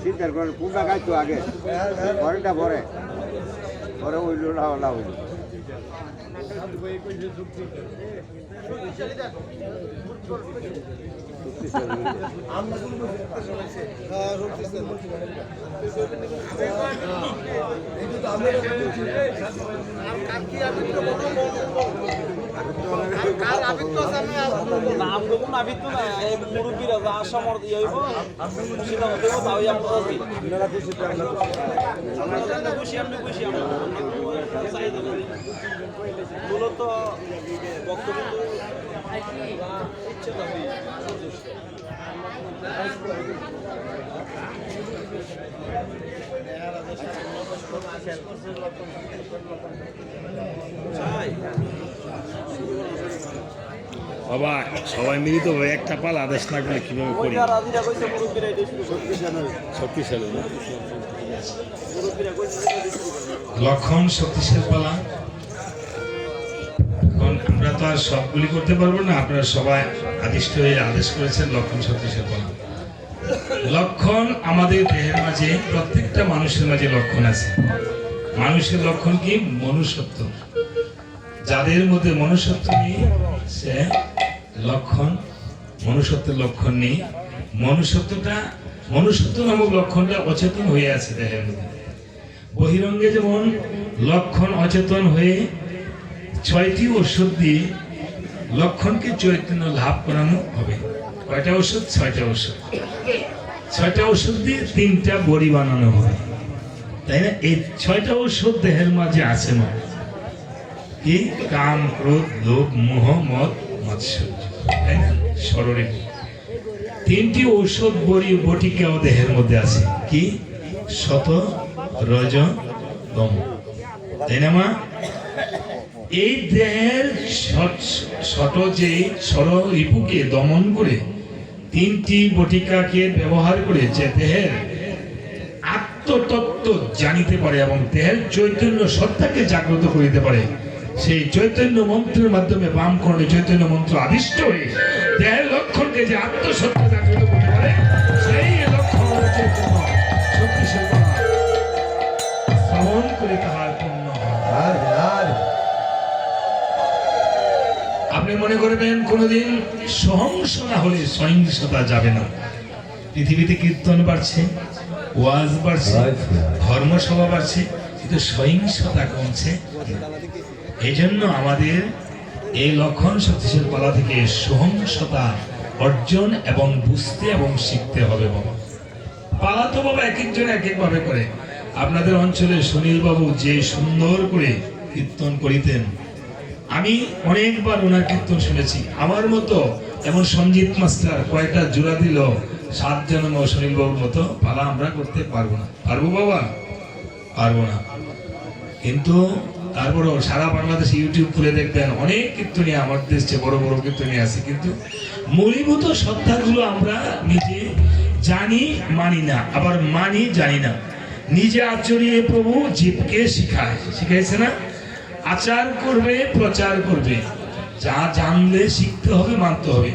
সিদ্ধার করে কোনটা গাইতো আগে পরেটা পরে পরে ওই লোলা ওলা হইল মূলত বক্তব্য বাবা সবাই মিলিত হয়ে একটা পাল আদেশ না করলে কিভাবে করি শক্তিশালী লক্ষণ শক্তিশালী পালা। এখন আমরা তো আর সবগুলি করতে পারবো না, আপনারা সবাই আদিষ্ট হয়ে আদেশ করেছেন লক্ষণ শক্তিশালী পালা। লক্ষণ আমাদের দেহের মাঝে প্রত্যেকটা মানুষের মাঝে লক্ষণ আছে। মানুষের লক্ষণ কি? মনুষ্যত্ব। যাদের মধ্যে মনুষ্যত্ব নেই সে লক্ষণ, মনুষ্যত্বের লক্ষণ নেই। মনুষ্যত্ব নামক লক্ষণটা অচেতন হয়ে আছে দেহের মধ্যে। বহিরঙ্গে যেমন লক্ষণ অচেতন হয়ে 6টি ওষুধ দিয়ে লক্ষণকে চৈতন্য লাভ করানো হবে। কয়টা ওষুধ? 6টা ওষুধ। 6টা ওষুধ দিয়ে 3টা বড়ি বানানো হবে, তাই না? এই 6টা ওষুধ দেহের মাঝে আছে না কি? কাম, ক্রোধ, লোভ, মোহ, মদ, মাৎসর্য, তাই না? শরীরে 3টি ঔষধ বটিকাও দেহের মধ্যে আছে কি? শত, রজ, তম, তাই না মা? এই দেহের ষড় রিপুকে দমন করে 3টি বটিকাকে ব্যবহার করে যে দেহের আত্মতত্ত্ব জানিতে পারে এবং দেহের চৈতন্য সত্তাকে জাগ্রত করিতে পারে, সেই চৈতন্য মন্ত্রের মাধ্যমে বাম করণে চৈতন্য মন্ত্র আদিষ্ট হয়ে দেহের লক্ষণকে যে আত্মসত্তা জাগ্রত করতে পারে, সেই লক্ষণ চৈতন্য শক্তিশালী শ্রবণ করে তাহার পূর্ণ হয়। আপনি মনে করবেন কোনোদিন সহংস না হলে সহিংসতা যাবে না। পৃথিবীতে কীর্তন বাড়ছে, ওয়াজ বাড়ছে, ধর্মসভা বাড়ছে, কিন্তু সহিংসতা কমছে। এই জন্য আমাদের এই লক্ষণ শক্তিশালী পালা থেকে সহিংসতা অর্জন এবং বুঝতে এবং শিখতে হবে। বাবা পালা তো বাবা এক একজন এক এক ভাবে করে। আপনাদের অঞ্চলে সুনীল বাবু যে সুন্দর করে কীর্তন করিতেন, আমি অনেকবার ওনার কীর্তন শুনেছি। আমার মতো এমন সঞ্জিত মাস্টার কয়েকটা জোড়া দিল 7 জন্ম সুনীল বাবুর মতো পালা আমরা করতে পারবো না। পারবো বাবা? পারবো না। কিন্তু তারপরও সারা বাংলাদেশে ইউটিউব খুলে দেখবেন অনেক কীর্তনী আমার দেশে বড় বড় কীর্তনী আছে, কিন্তু মূলীভূত সত্তাগুলো আমরা নিজে জানি মানি না, আবার মানি জানি না। নিজে আচরিয়ে প্রভু জীবকে শিখাইছে না? আচার করবে, প্রচার করবে, যা জানলে শিখতে হবে, মানতে হবে।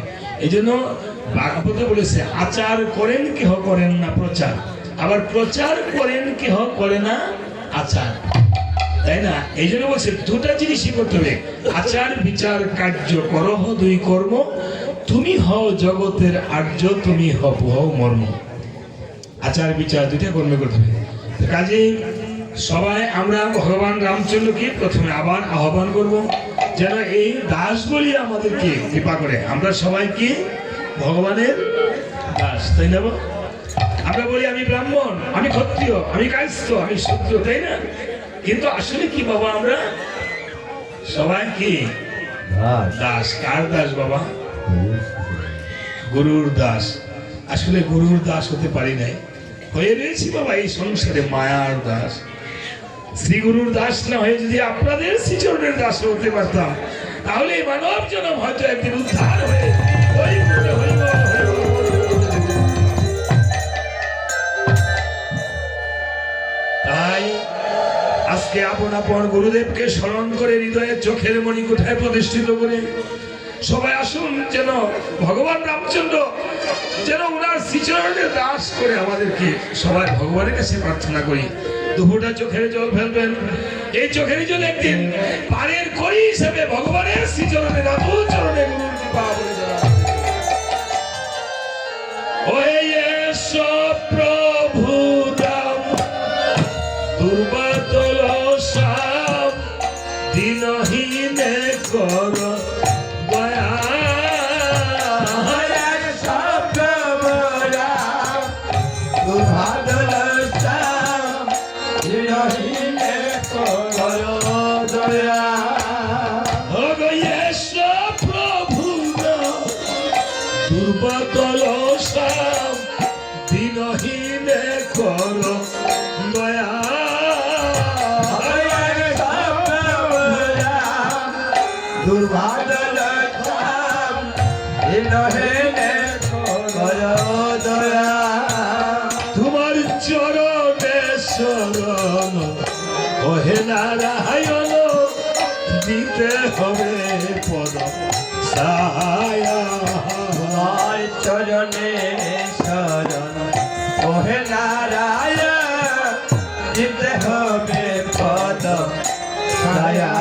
এই জন্য ভাগবতে বলেছে আচার করেন কেহ করেন না প্রচার, আবার প্রচার করেন কেহ করে না আচার, তাই না? এই জন্য বলছে দুটা জিনিসই করতে হবে, আচার বিচার কার্য করহ 2 কর্ম, তুমি হও জগতের আর্য, তুমি হও মর্ম। আচার বিচার 2টা কর্ম করতে হবে। কাজে সবাই আমরা ভগবান রামচন্দ্রকে প্রথমে আবার আহ্বান করব যেন এই দাস বলি আমাদেরকে কৃপা করে। আমরা সবাইকে ভগবানের দাস, তাই না? আমরা বলি আমি ব্রাহ্মণ, আমি ক্ষত্রিয়, আমি কায়স্থ, আমি শূদ্র, তাই না? কিন্তু আসলে কি বাবা? আমরা সবাই কি দাস। কার দাস বাবা? গুরুর দাস। আসলে গুরুর দাস হতে পারি নাই, হয়ে রয়েছি বাবা এই সংসারে মায়ার দাস। শ্রী গুরুর দাস না হয়ে যদি আপনাদের শ্রীচরণের দাস হতে পারতাম, তাহলে এই মানব জনম হয়তো একদিন উদ্ধার হয়ে তাই আজকে আপন আপন গুরুদেবকে স্মরণ করে হৃদয়ে চোখের মণি কোঠায় প্রতিষ্ঠিত করে সবাই আসুন, যেন ভগবান রামচন্দ্র যেন ওনার শ্রীচরণে দাস করে আমাদেরকে সবাই ভগবানের কাছে প্রার্থনা করি। দুপুরটা চোখের জল ফেলবেন, এই চোখের জল একদিন পারের করি হিসেবে ভগবানের শ্রীচরণে রাতুল চরণে গুরুর কৃপা বলে দেওয়া। ওহে এসো প্রভু রাম, দুর্বাদল শ্যাম, দিনহীনে কর দয়া। দুর্বাদল শ্যাম, দিনহীনে কর দয়া। দুর্বাদল শ্যাম, দিনহীনে কর দয়া। তোমার চরণে শরণ ওহে নারায়ণ, দিতে হবে পদ ছায়া। তোমার চরণে শরণ ওহে নারায়ণ, দিতে হবে পদ ছায়া।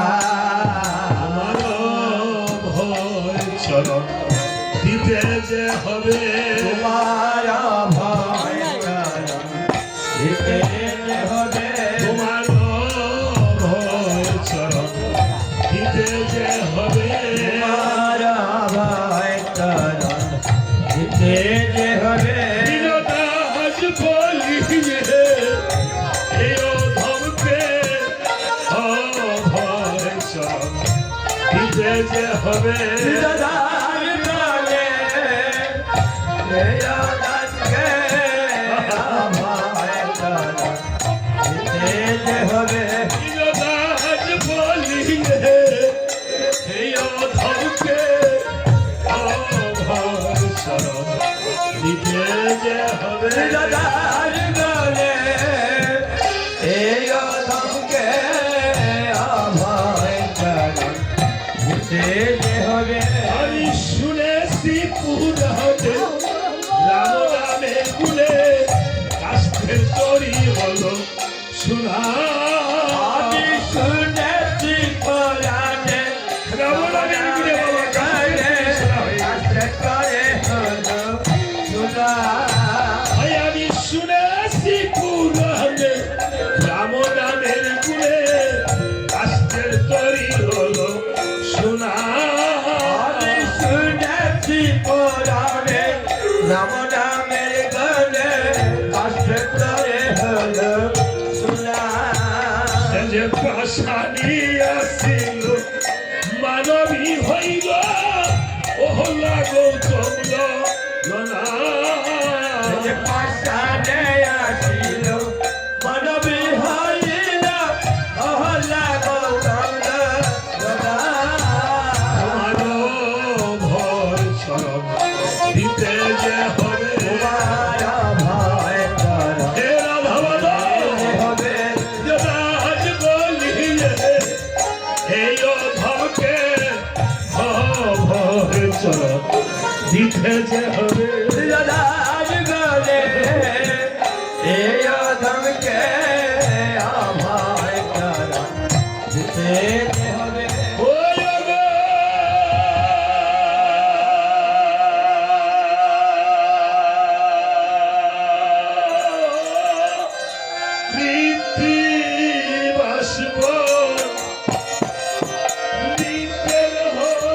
আমার ভয় চরণ দিতে যে হবে, তোমার ভয় চরণ দিতে হবে। তোমার ভয় চরণ দিতে যে হবে। তোমার ভয় চরণ দিতে যে হবে। দীনদাস বলি এই অধমকে ভয় চরণ দিতে যে হবে। দাদার গলে দেয়াদানকে ভয় চরণ দিতে যে হবে। দীনদাস বলি এই অধমকে ভয় চরণ দিতে যে হবে। দাদার গলে এই অধমকে ভয় চরণ দিতে যে হবে। আমি শুনেছি পুরাণে রাম নামের গুলে কাষ্ঠের তরি হলো শোনা। আমি শুনেছি পুরাণে রাম নামের গুলে বাবা কাষ্ঠের তরি শোনা হয়ে। আমি শুনেছি পুরাণে রাম নামের গুলে কাষ্ঠের তরি হলো শোনা। আমি শুনেছি পুরাণে রাম নামের গলে কষ্ট করে হলো শোনা। যে পাশানি আসিল মানবী হইল ওহলা গৌতম জনা। যে পাশানে আসিল মানবী হইল অহল্লা গৌতম জনা। তোমার ভয় চরণ দিতে যে হবে। তোমার ভয় চরণ হে রাধাবল হবে। যদাজ বলিয়ে এই অধমকে ভয় চরণ দিতে যে হবে। দাদার গলে এই অধমকে ভয় চরণ দিতে যে হবে। ওই গো প্রীতি বাসব নিতের হলো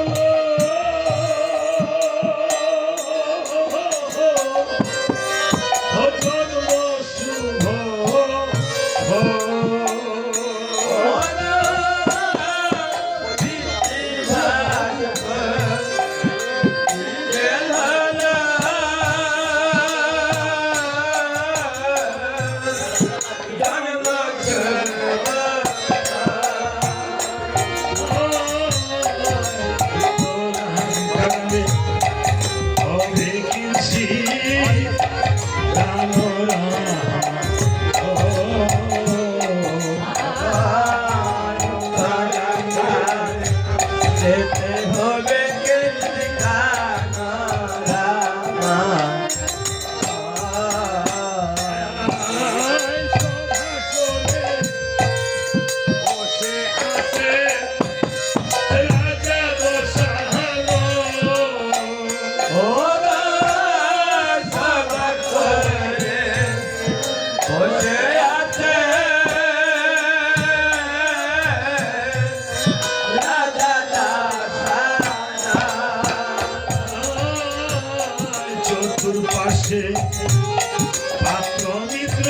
পাত্র মিত্র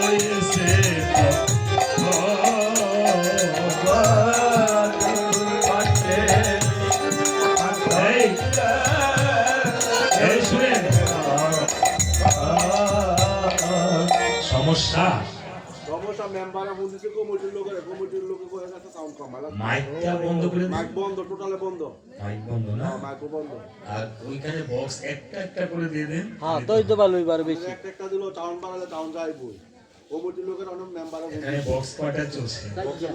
রয়েছে এই শুনেন সমস্যা সমস্যা মেম্বারে বলছে কমিটির লোকে করে গেছে সাউন্ড কমালা মাইকটা বন্ধ করে দিন। মাইক বন্ধ টোটালে বন্ধ মাইক বন্ধ না মাইক বন্ধ আর ওইখানে বক্স একটা করে দিয়ে দেন হ্যাঁ তো তো ভালোই বার বেশি একটা দিল টাউন বাড়ালে টাউন যাইবই কমিটির লোকের অনেক মেম্বারে এখানে বক্স কয়টা চলছে বলছে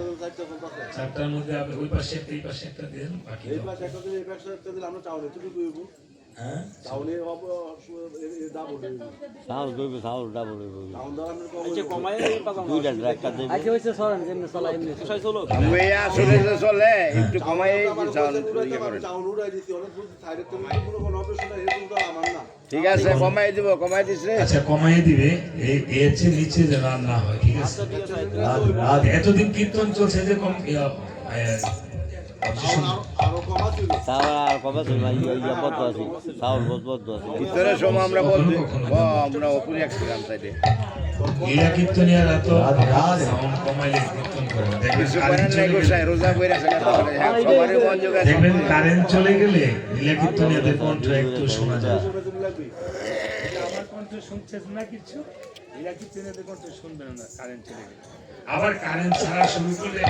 4টার মধ্যে আপনি ওই পাশে একটা এই পাশে একটা দেন বাকি এই পাশে একটা দিলে এই পাশে একটা দিলে আমরা টাউনে তুই কইব হ্যাঁ টাউনে দাবো সাউন্ড গইবে সাউন্ড ডাবল হইবে টাউন দ্বারা আমরা আচ্ছা কমাই দুইটা একটা দেব আচ্ছা হইছে সরেন যেমনি চলা এমনি কষাই চলো আমরা আসলে যে চলে একটু কমাই টাউন উড়াই দিছি অনেক দূর সাইডে তুমি কোনো অপারেশন এটা আমার না ঠিক আছে কমাই দিছে আচ্ছা কমাই দিবে এই এর চেয়ে নিচে যেন আর না হয় ঠিক আছে এতদিন কীর্তন চলছে যে কম আরো কমা ছিল সাওয়ার কবে তুমি ইয়া বদ্ধ আছে সাউন্ড বদ্ধ আছে ভিতরে সময় আমরা বলতে আমরা অপুরি একসাথে সাইডে এরা কীর্তনিয়ারা তো সাউন্ড কমাইলে কীর্তন করে না। দেখবেন কিছু কারেন্ট করেন চলে নাই গেলে- গোসাই রোজা কইরা সেটা তাহলে সবারই মনোযোগ আছে দেখবেন কারেন্ট চলে গেলে লীলা কীর্তনিয়াদের কণ্ঠ একটু শোনা যায় তুমি লাগবে আমার কণ্ঠ শুনছেন না কিছু এরা কি চেনেদের কণ্ঠ শুনবেন না কারেন্ট চলে গেলে আবার কারেন্ট ছাড়া শুরু করলে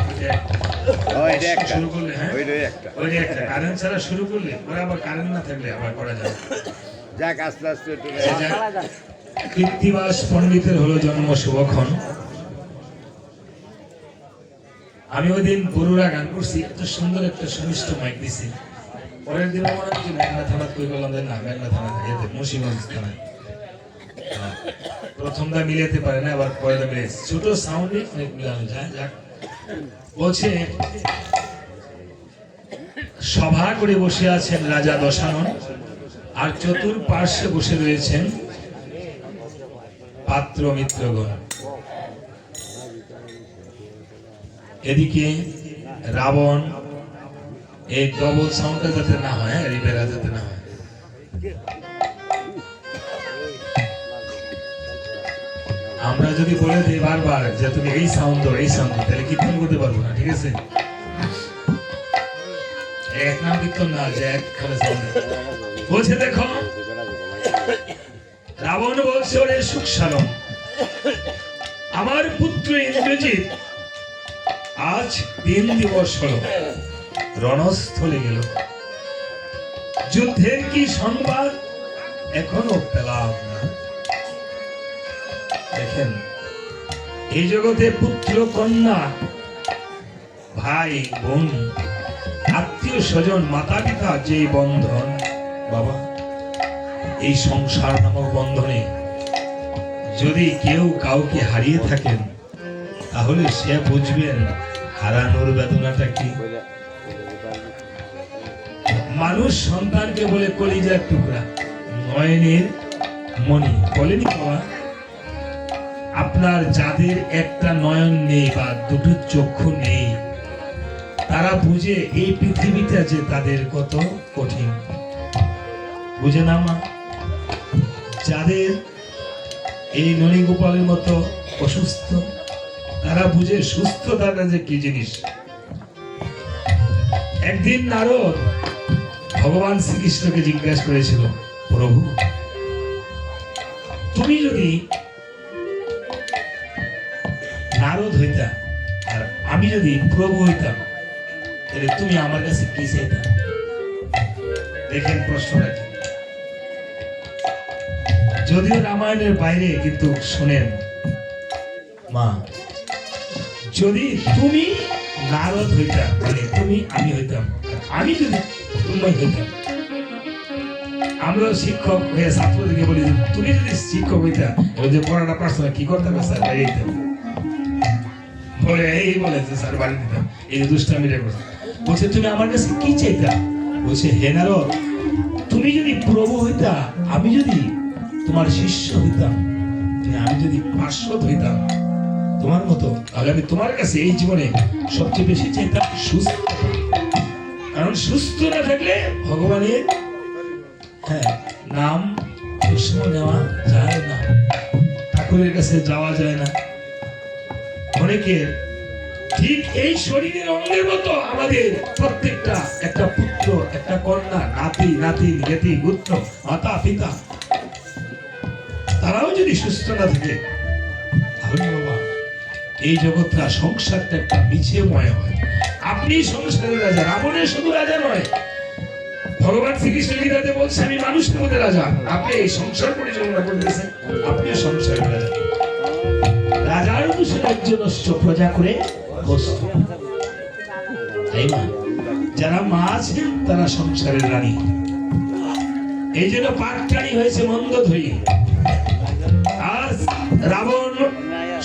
ওইটা একটা শুরু করলে হ্যাঁ ওইটাই একটা ওইটা একটা কারেন্ট ছাড়া শুরু করলে ওরা আবার কারেন্ট না থাকলে আবার করা যাবে যাক আস্তে আস্তে একটু কীর্তিবাস পণ্ডিতের হলো জন্ম শুভক্ষণ। আমি ওই দিন গরুরা গান করছি এত সুন্দর একটা সুমিষ্ট মাইক দিছি পরের দিন আমার হচ্ছে মেঘনা থানা কই বললাম যে না মেঘনা থানা এতে মুন্সিগঞ্জ থানায় প্রথমটা মিলাতে পারে না আবার পরেরটা মিলে ছোট সাউন্ডে অনেক মিলানো যায় যাক বলছে সভা করে বসে আছেন রাজা দশানন আর চতুর্পার্শ্বে বসে রয়েছেন পাত্র মিত্রগণ। এদিকে রাবণ এই ডবল সাউন্ডটা যাতে না হয় রিপেয়ার যাতে না হয় আমরা যদি বলে দিই বারবার যে তুমি এই সাউন্ড তাহলে কীর্তন করতে পারবো না ঠিক আছে এক নাম কীর্তন না যে একখানে সাউন্ড বলছে দেখো রাবণ বলছে ওরে সুখ সালন আমার পুত্র ইন্দ্রজিৎ আজ 3 দিবস হলো রণস্থলে গেল যুদ্ধের কি সংবাদ এখনো পেলাম না। দেখেন এই জগতে পুত্র কন্যা ভাই বোন আত্মীয় স্বজন মাতা পিতা যে বন্ধন বাবা এই সংসার নামক বন্ধনে যদি কেউ কাউকে হারিয়ে থাকেন তাহলে সে বুঝবেন হারানোর বেদনাটা কি। মানুষ সন্তানকে বলে কলিজার টুকরা নয়নের মণি বলেনি বাবা আপনার যাদের একটা নয়ন নেই বা দুটো চক্ষু নেই তারা বুঝে এই পৃথিবীটা যে তাদের কত কঠিন বুঝে না মা যাদের এই ননীগোপালের মতো অসুস্থ তারা বুঝে সুস্থতাটা যে কি জিনিস। একদিন নারদ ভগবান শ্রীকৃষ্ণকে জিজ্ঞাসা করেছিল প্রভু তুমি যদি নারদ হইতা আর আমি যদি প্রভু হইতাম তাহলে তুমি আমার কাছে কি চাইতা। দেখেন প্রশ্নটা কি যদিও রামায়ণের বাইরে কিন্তু শোনেন মা যদি তুমি নারদ হইতাম মানে তুমি আমি হইতাম আমি যদি তুমি হইতাম আমরা শিক্ষক হয়ে ছাত্রদেরকে বলি তুমি যদি শিক্ষক হইতা যে পড়াটা পারছো না কি করতাম স্যার বাইরে দিতাম বলে এই বলেছে স্যার বাড়ি দিতাম এই দুষ্টামিটা করছে বলছে তুমি আমার কাছে কি চাইতা বলছে হে নারদ তুমি যদি প্রভু হইতা আমি যদি তোমার শিষ্য হইতাম আমি যদি পার্শ্বদ হইতাম তোমার মতো তাহলে আমি তোমার কাছে এই জীবনে সবচেয়ে বেশি চাইতাম সুস্থ কারণ সুস্থ না থাকলে ভগবানের হ্যাঁ নাম সবসময় নেওয়া যায় না, ঠাকুরের কাছে যাওয়া যায় না। অনেকের ঠিক এই শরীরের অঙ্গের মতো আমাদের প্রত্যেকটা একটা পুত্র, একটা কন্যা, নাতি নাতিন, জ্ঞাতি পুত্র, মাতা পিতা, তারাও যদি সুস্থ না থাকে তাহলে বাবা এই জগৎটা, সংসারটা একটা মিছেময় হয়। আপনি সংসারের রাজা, রাবণের শুধু রাজা নয়, ভগবান শ্রীকৃষ্ণ গীতাতে বলছে আমি মানুষের মধ্যে রাজা। আপনি এই সংসার পরিচালনা করতেছেন, আপনিও সংসারের রাজা। রাজার অনুসারে রাজ্য নষ্ট, প্রজা করে বস্তু, তাই না? যারা মা আছেন তারা সংসারের রানী। এই জন্য পাটরানী হয়েছে মন্দধরি। আজ রাবণ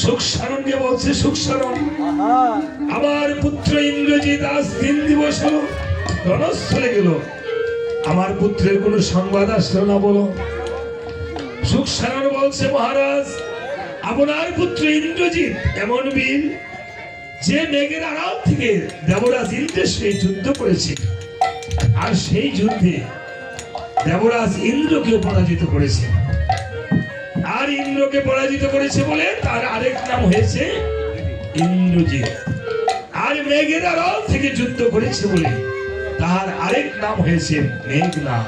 সুখসারণকে বলছে, সুখসারণ আমার পুত্র ইন্দ্রজিৎ আজ 3 দিবস হলো রণস্থলে গেল, আমার পুত্রের কোনো সংবাদ আসলো না বলো। সুখসারণ বলছে মহারাজ আপনার পুত্র ইন্দ্রজিৎ এমন বীর যে মেঘের আড়াল থেকে দেবরাজ ইন্দ্রের সঙ্গে যুদ্ধ করেছে, আর সেই যুদ্ধে দেবরাজ ইন্দ্রকে পরাজিত করেছে। আর ইন্দ্রকে পরাজিত করেছে বলে তার আরেক নাম হয়েছে ইন্দ্রজিৎ। আর মেঘের আড়াল থেকে যুদ্ধ করেছে বলে তার আরেক নাম হয়েছে মেঘনাদ।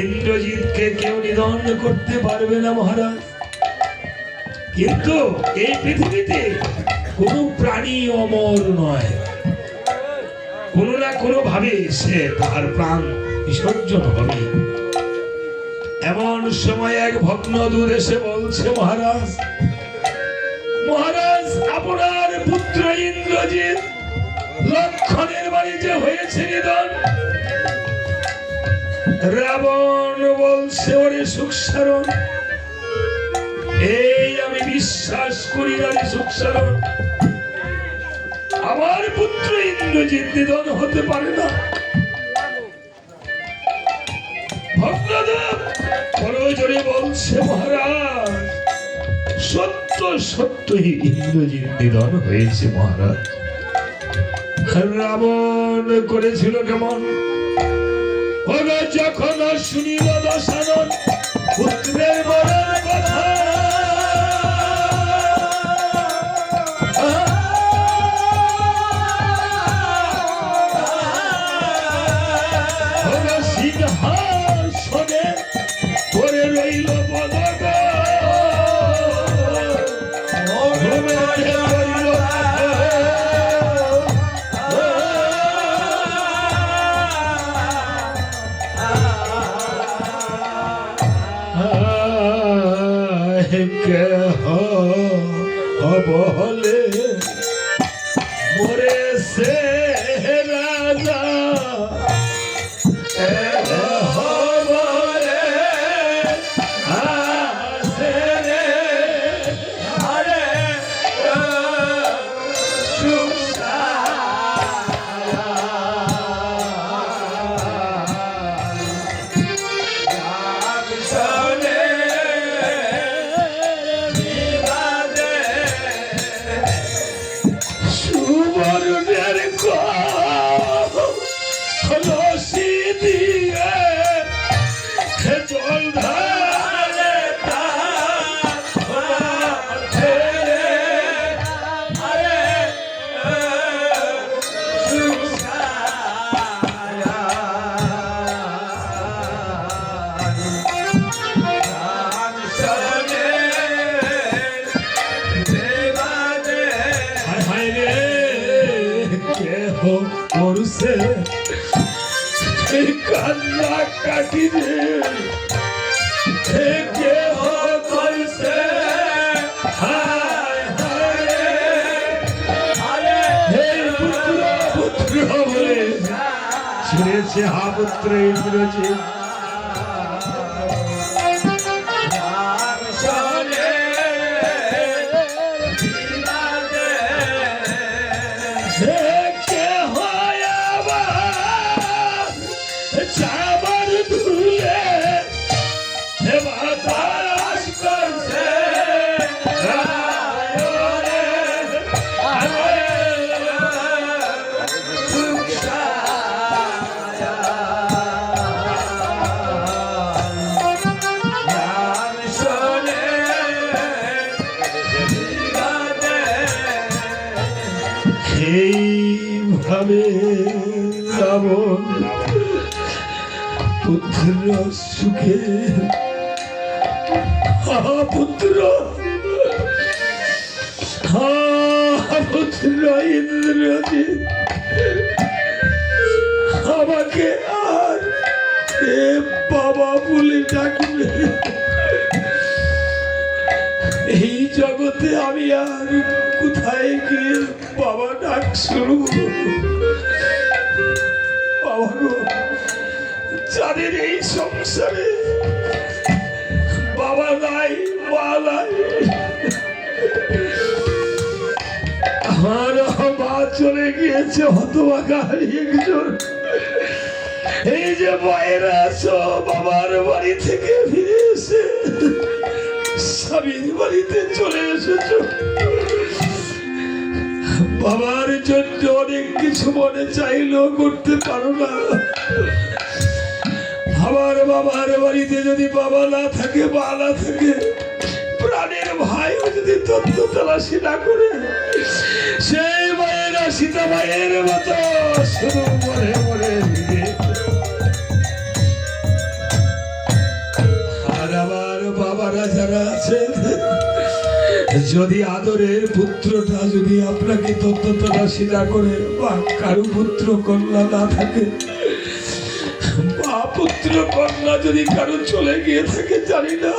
ইন্দ্রজিৎকে কেউ নিধন করতে পারবে না মহারাজ, কিন্তু এই পৃথিবীতে কোন প্রাণী অমর নয়, কোনো না কোনো ভাবে সে তার প্রাণ বিসর্জন হবে। এমন সময় এক ভগ্ন দূর এসে বলছে মহারাজ, মহারাজ আপনার পুত্র ইন্দ্রজিৎ লক্ষণের বাড়িতে হয়েছে নিধন। রাবণ বলছে ওরে সুখসারণ, এই আমি বিশ্বাস করি না রে সুখসারণ, আমার পুত্র ইন্দ্রজিৎ নিধন হতে পারে না। ভগ্নদেব বড় জোরে বলছে মহারাজ সত্য সত্যই ইন্দ্রজিৎ নিধন হয়েছে মহারাজ। রাবণ করেছিল কেমন, যখন শুনিল দশানন পুত্রের মরণ কথা, সিংহাসনে পড়ে রইল পদক, বলে মোরে সে রাজা করছে কান্না কাটি রে করছে পুত্র বলে শুনেছে হা পুত্র ইন্দ্রজিৎ খাবে রাবণ পুত্র সুখে পুত্র পুত্র ইন্দ্রজিৎ আমাকে আর এ বাবা বলে ডাকবে। এই জগতে আমি আর কোথায় গিয়ে বাবা ডাক শুনব? বাবা গো, যাদের এই সংসারে বাবা নাই মা নাই, আমার মা চলে গিয়েছে হতভাগা একজন। এই যে মায়েরা আছো বাবার বাড়ি থেকে ফিরে এসে স্বামীর বাড়িতে চলে এসেছো, বাবার জন্য অনেক কিছু মনে চাইলেও করতে পারো না। আমার বাবার বাড়িতে যদি বাবা না থাকে মা না থাকে, প্রাণের ভাইও যদি তত্ত্ব তালাশি না করে, সেই মায়েরা সীতা মায়ের মতো শুধু মরে মরে দিবে। আর আমার বাবারা যারা আছেন, যদি আদরের পুত্রটা যদি আপনাকে তত্ত্ব তালাশি না করে বা কারো পুত্র কন্যা না থাকে, বা পুত্র কন্যা যদি কারো চলে গিয়ে থাকে, জানি না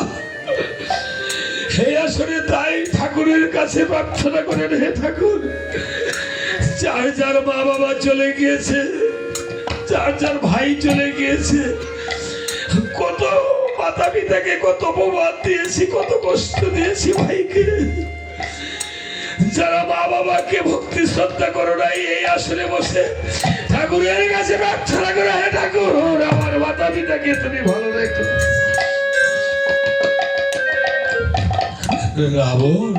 হে আসলে তাই ঠাকুরের কাছে প্রার্থনা করেন, হে ঠাকুর, যার যার মা বাবা চলে গিয়েছে, যার যার ভাই চলে গিয়েছে, কত মাতা পিতাকে কত অপমান দিয়েছি, কত কষ্ট দিয়েছি ভাইকে, যারা মা বাবাকে ভক্তি শ্রদ্ধা করো নাই, এই আসলে বসে ঠাকুরের কাছে প্রার্থনা করে, হে ঠাকুর আমার মাতা পিতাকে তুমি ভালো রেখো। রাবণ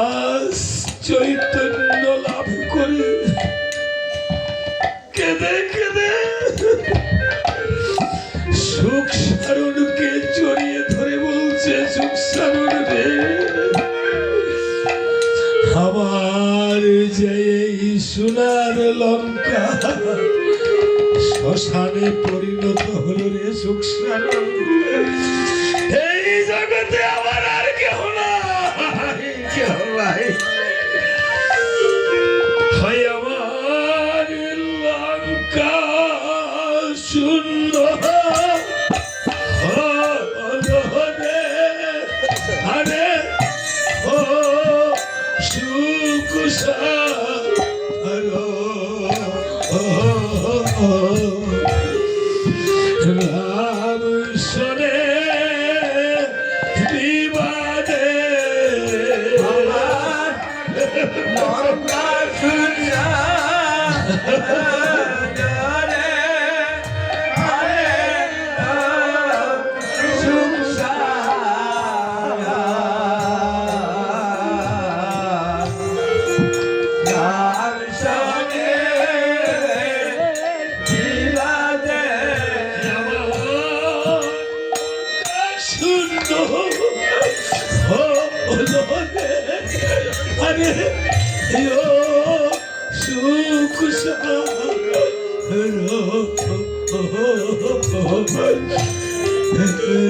আজ চৈতন্য লাভ করে কেঁদে কেঁদে সুখ সারণকে জড়িয়ে ধরে বলছে, সুখ সারণ রে, আমার যে এই সোনার লঙ্কা শ্মশানে পরিণত হলো রে সুখ সারণ। এই জগতে আমার আর কেহ নাই, কেহ নাই, হয় আমার লঙ্কা সুন্দর আরে ও সুখ রাম শোনে বিবাদে সুখ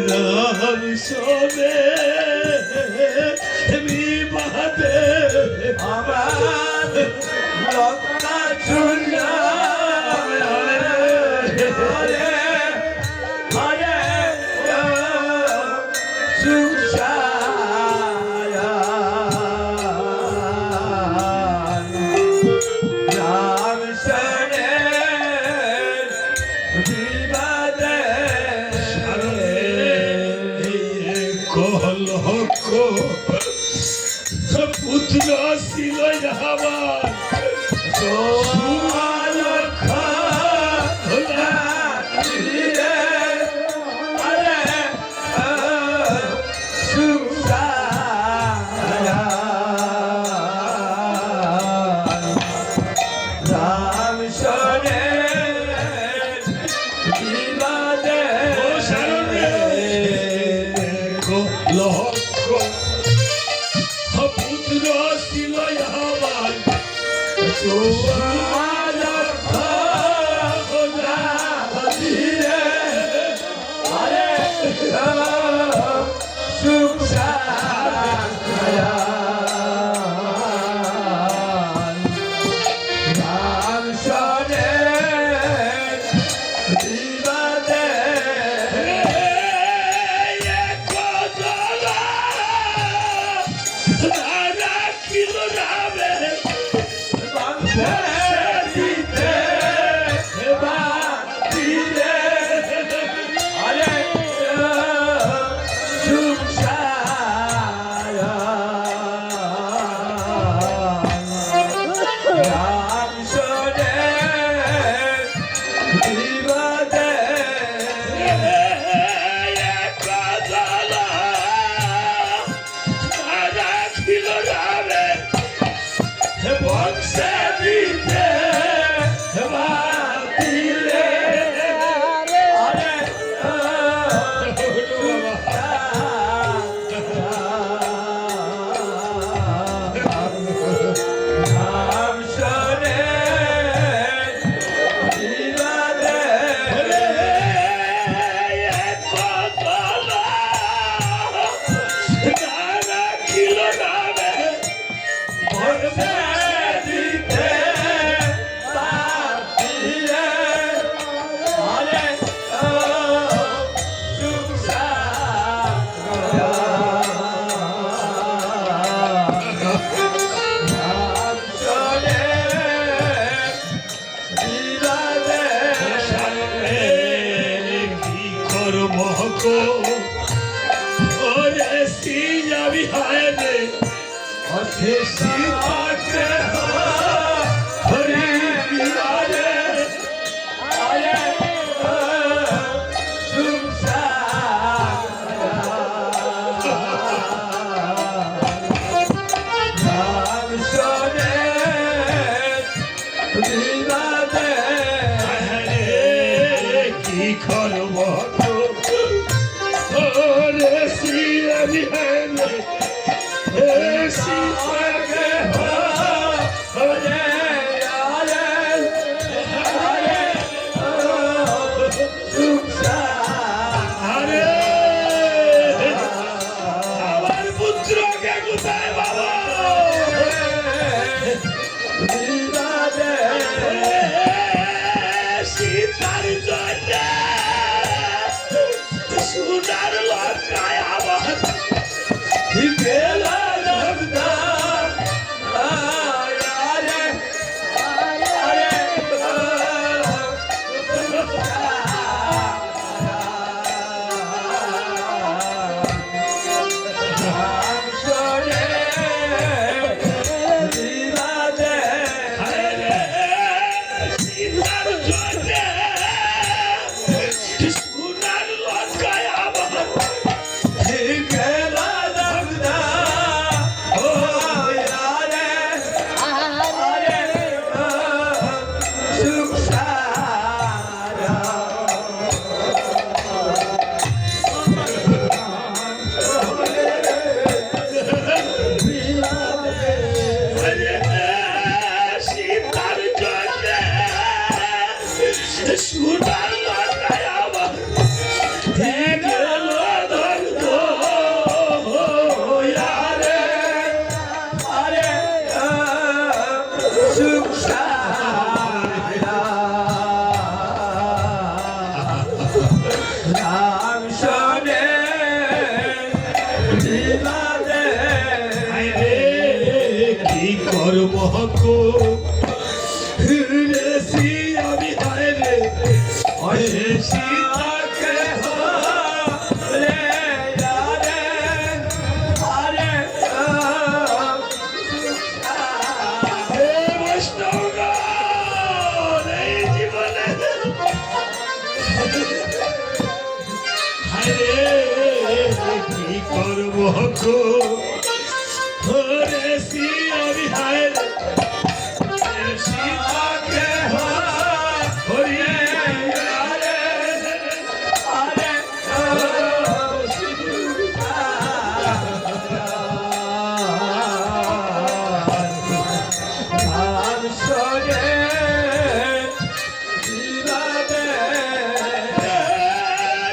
রাম সোনে বিবাদে আমার লঙ্কা চুনা পুত্র ছিল আমার পুত্র ছিল আমার করব গো ওরে সিয়া বিহায় রে সীতাকে হরি বিহারে কি করব ওরে সিয়া বিহায় রে সীতাকে আরে আমার পুত্রকে কোথায় বাবা সীতার জন্য সোনার লঙ্কায় আমার গেলা সোনার লঙ্কায় আমার সীতার জন্য সোনার লঙ্কায় আমার গেল দগ্ধ কি করব গো রে সিয়া বিহায় রে সীতাকে বৈষ্ণবগণ এই জীবনে কি করব গো রে সিয়া বিহায় রে সীতাকে হরি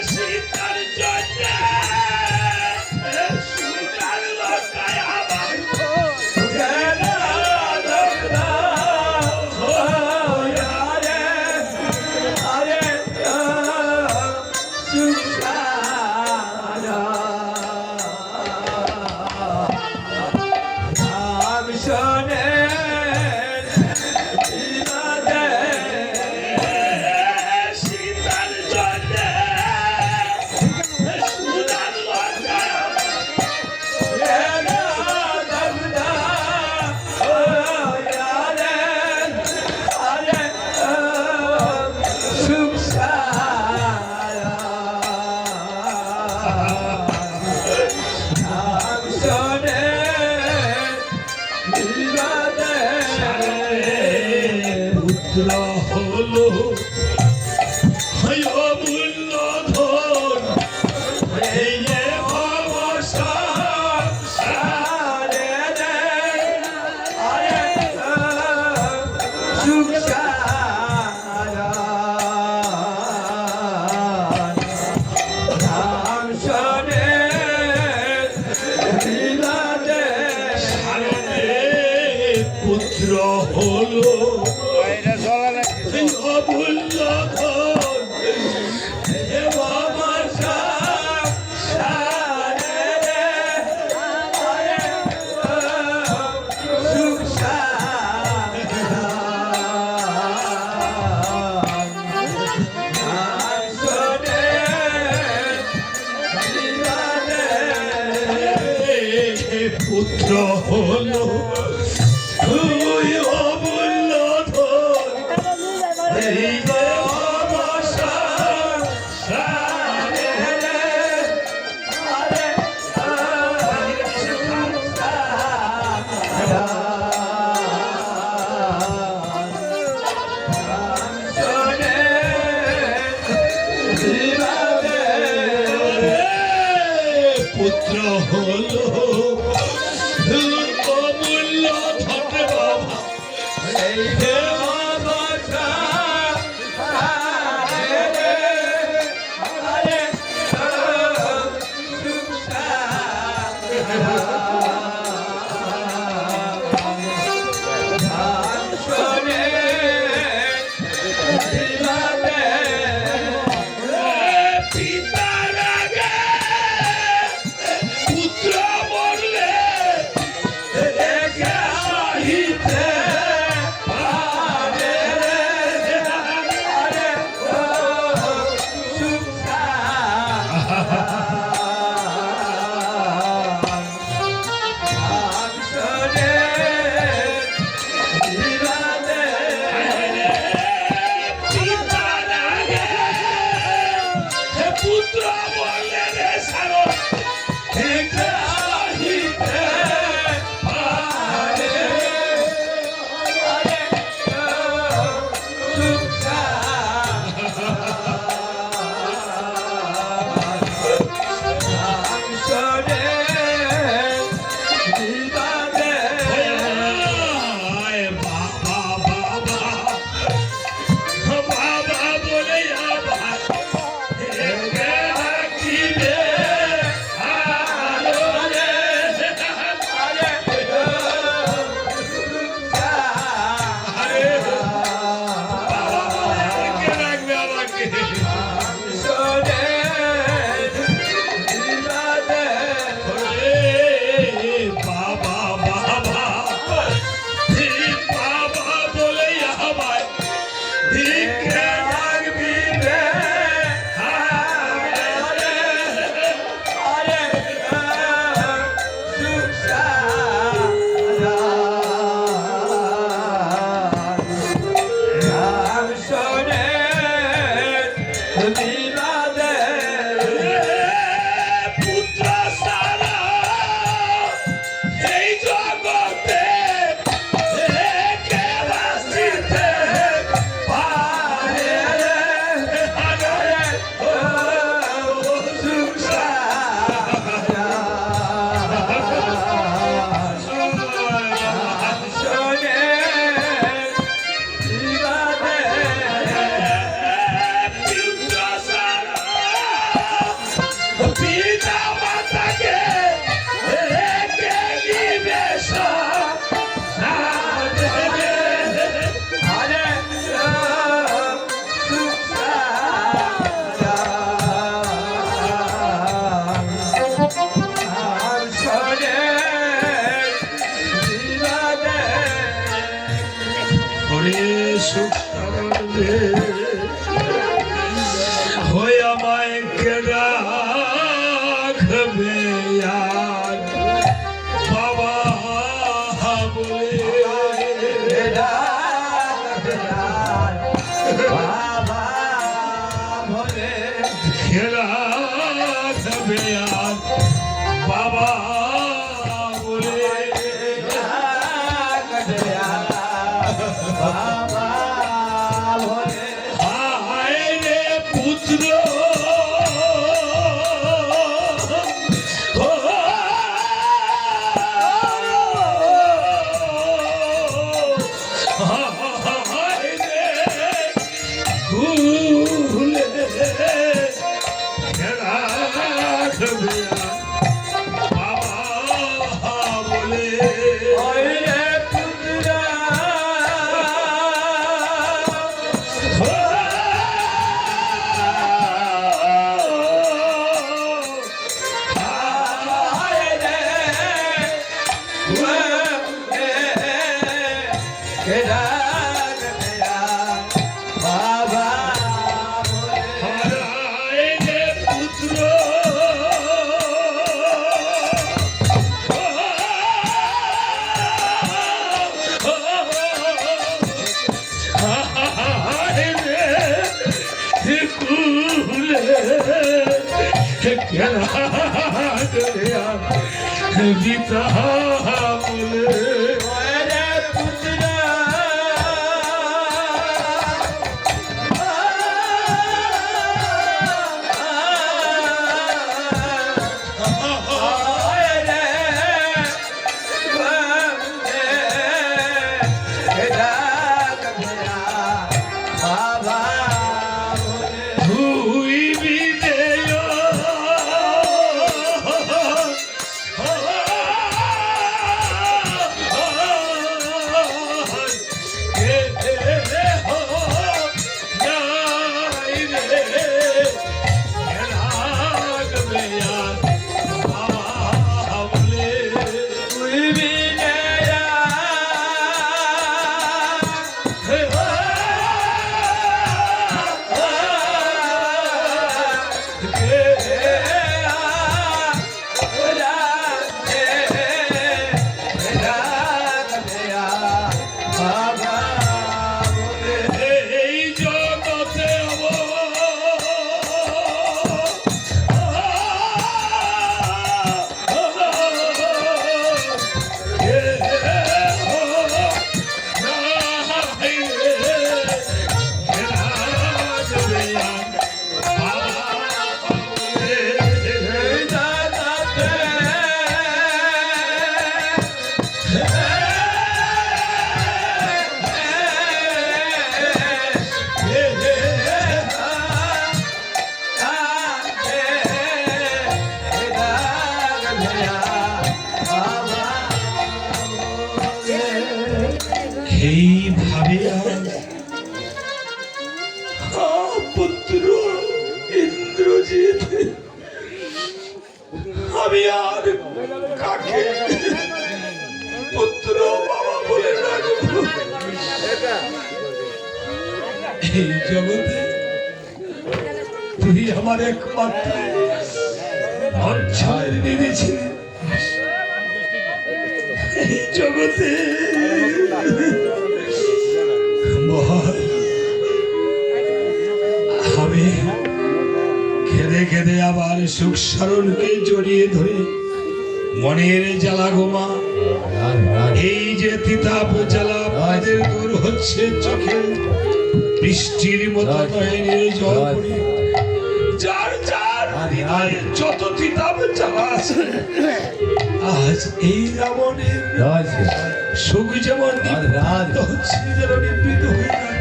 সীতার জন্য সোনার লঙ্কায় আমার সীতার জন্য সোনার লঙ্কায় পুত্র হলো অমূল্য ধন এই যে সংসারে পুত্র হলো এটা চলা না অমূল্য ধন হে বাবা পুত্র হলো তুই অমূল্য ধন এই যে অবসর পুত্র হলো অমূল্য ধন বাবা এই যে পিতার আগে পুত্র মরলে রেখে সহিতে পারে পিতার আগে পুত্র মরলে রে সারো রেখে সহিতে পারে আয় বাবা বাবা বাবা বলে আবার একে রাখিবে আলো রে আরে বাবা বলে একে রাখবে আমাকে বাবা বাবা বাবা বলে আমায় ভিক্ষে রাখবি রে পুত্র সারা এই জগতে কে বাঁচিতে পারে পিতা মাতাকে রেখে দিবে সুখ হয়ে আমায় কেডা রাখবে আর বাবা বলে খেলা রাখবে আর বাবা বলে হায় রে পুত্র হায় রে ভুলে খেলা রাখবে বাবা বলে পুত্র পিতা বলে এইভাবে পুত্র ইন্দ্রজিৎ আমি আর কাকে পুত্র বাবা বলে ডাকবো? এই জগতে তুই আমার একমাত্র অঞ্চলের নিধি ছিলি। এই জগতে আমি কেঁদে কেঁদে আবার সুখ সারণকে জড়িয়ে ধরে মনের জ্বালা গোমা এই যে তিতাপ জ্বালা আমাদের দূর হচ্ছে চোখে বৃষ্টির মতো নয়নের জল পড়ে যার যার হৃদয়ে যত তিতাপ জ্বালা আছে আজ এই রাবণের সুখ যেমন হচ্ছে যেন নিবৃত হয়ে যায়।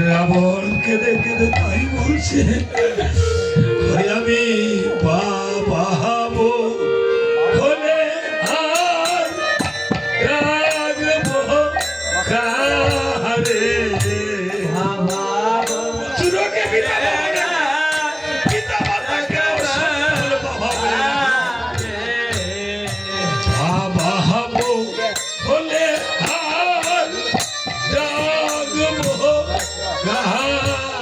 রাবণ কেঁদে কেঁদে তাই বলছে আমি বাবা হবো হলে আর রাগবো কারে চুরকে বিনা পিতা মাতাকে অসল বাবা হবো হলে আর রাগবো কারে